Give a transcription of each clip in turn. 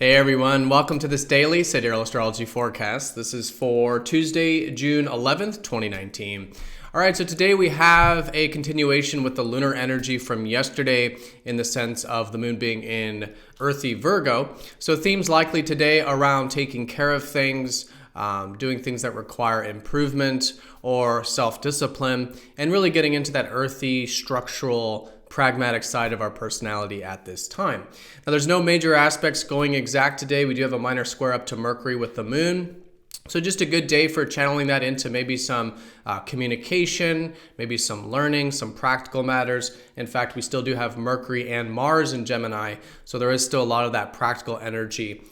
Hey everyone, welcome to this daily Sidereal Astrology forecast. This is for Tuesday, June 11th, 2019. All right, so today we have a continuation with the lunar energy from yesterday in the sense of the moon being in earthy Virgo. So themes likely today around taking care of things, doing things that require improvement or self-discipline, and really getting into that earthy, structural, pragmatic side of our personality at this time. Now, there's no major aspects going exact today. We do have a minor square up to Mercury with the moon. So just a good day for channeling that into maybe some communication, maybe some learning, some practical matters. In fact, we still do have Mercury and Mars in Gemini, so there is still a lot of that practical energy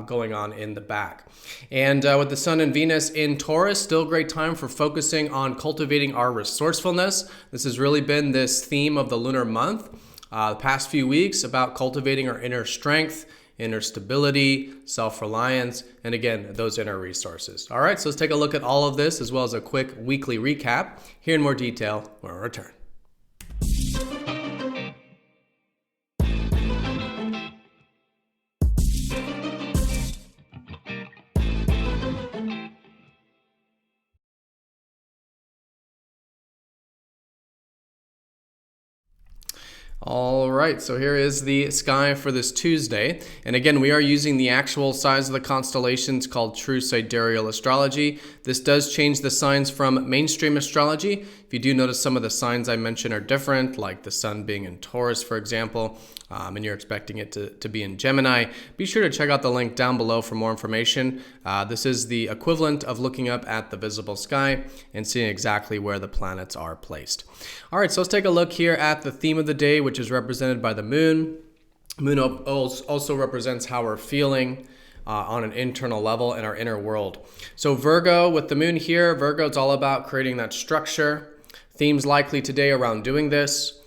going on in the back. And with the Sun and Venus in Taurus, still a great time for focusing on cultivating our resourcefulness. This has really been this theme of the lunar month the past few weeks about cultivating our inner strength, inner stability, self-reliance, and again, those inner resources. All right, so let's take a look at all of this as well as a quick weekly recap here in more detail when we return. All right, so here is the sky for this Tuesday. And again, we are using the actual size of the constellations called true sidereal astrology. This does change the signs from mainstream astrology. If you do notice some of the signs I mentioned are different, like the sun being in Taurus, for example, and you're expecting it to be in Gemini, be sure to check out the link down below for more information. This is the equivalent of looking up at the visible sky and seeing exactly where the planets are placed. All right, so let's take a look here at the theme of the day, which is represented by the moon. Moon also represents how we're feeling on an internal level in our inner world. So Virgo, with the moon here, Virgo, it's all about creating that structure. Themes likely today around doing this.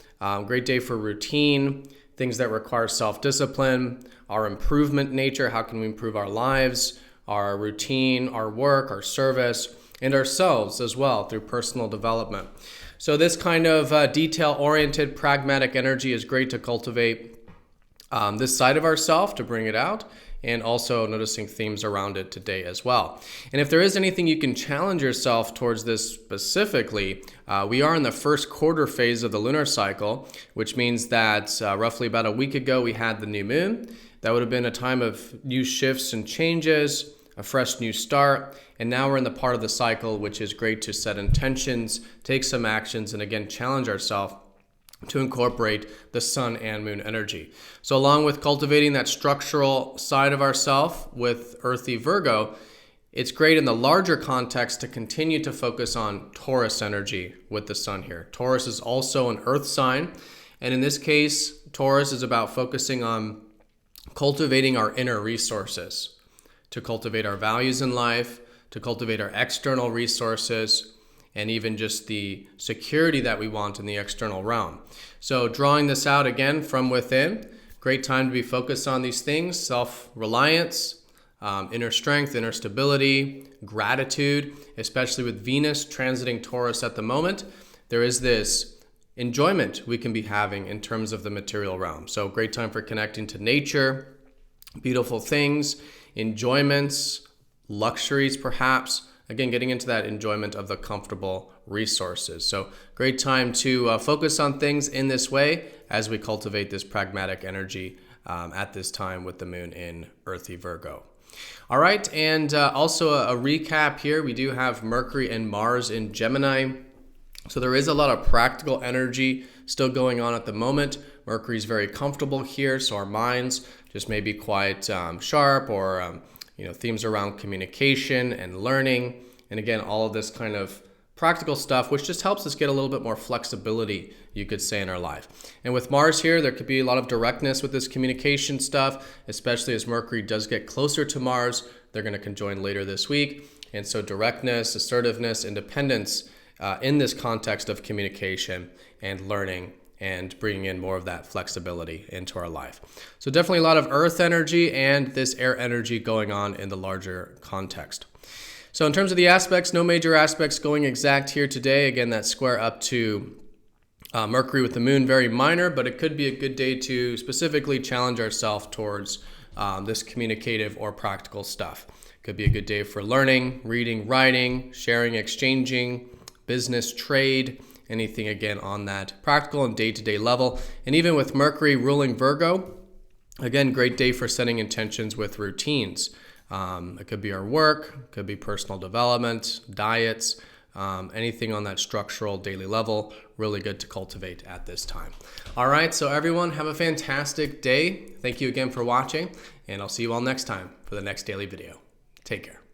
Great day for routine, things that require self-discipline, our improvement nature, how can we improve our lives, our routine, our work, our service, and ourselves as well through personal development. So this kind of detail-oriented, pragmatic energy is great to cultivate this side of ourselves, to bring it out, and also noticing themes around it today as well. And if there is anything you can challenge yourself towards this specifically, we are in the first quarter phase of the lunar cycle, which means that roughly about a week ago we had the new moon. That would have been a time of new shifts and changes, a fresh new start, and now we're in the part of the cycle which is great to set intentions, take some actions, and again challenge ourselves to incorporate the sun and moon energy. So along with cultivating that structural side of ourself with earthy Virgo, it's great in the larger context to continue to focus on Taurus energy with the sun here. Taurus is also an earth sign, and in this case, Taurus is about focusing on cultivating our inner resources, to cultivate our values in life, to cultivate our external resources, and even just the security that we want in the external realm. So drawing this out again from within, great time to be focused on these things: self-reliance, inner strength, inner stability, gratitude, especially with Venus transiting Taurus at the moment. There is this enjoyment we can be having in terms of the material realm. So great time for connecting to nature, beautiful things, enjoyments, luxuries perhaps. Again, getting into that enjoyment of the comfortable resources. So great time to focus on things in this way as we cultivate this pragmatic energy at this time with the moon in earthy Virgo. All right, and also a recap here. We do have Mercury and Mars in Gemini. So there is a lot of practical energy still going on at the moment. Mercury is very comfortable here, so our minds just may be quite sharp, or themes around communication and learning. And again, all of this kind of practical stuff, which just helps us get a little bit more flexibility, you could say, in our life. And with Mars here, there could be a lot of directness with this communication stuff, especially as Mercury does get closer to Mars. They're going to conjoin later this week. And so directness, assertiveness, independence in this context of communication and learning, and bringing in more of that flexibility into our life. So definitely a lot of earth energy and this air energy going on in the larger context. So in terms of the aspects, no major aspects going exact here today. Again, that square up to Mercury with the moon, very minor, but it could be a good day to specifically challenge ourselves towards this communicative or practical stuff. Could be a good day for learning, reading, writing, sharing, exchanging, business, trade, anything again on that practical and day-to-day level. And even with Mercury ruling Virgo, again, great day for setting intentions with routines. It could be our work, could be personal development, diets, anything on that structural daily level, really good to cultivate at this time. All right, so everyone have a fantastic day. Thank you again for watching, and I'll see you all next time for the next daily video. Take care.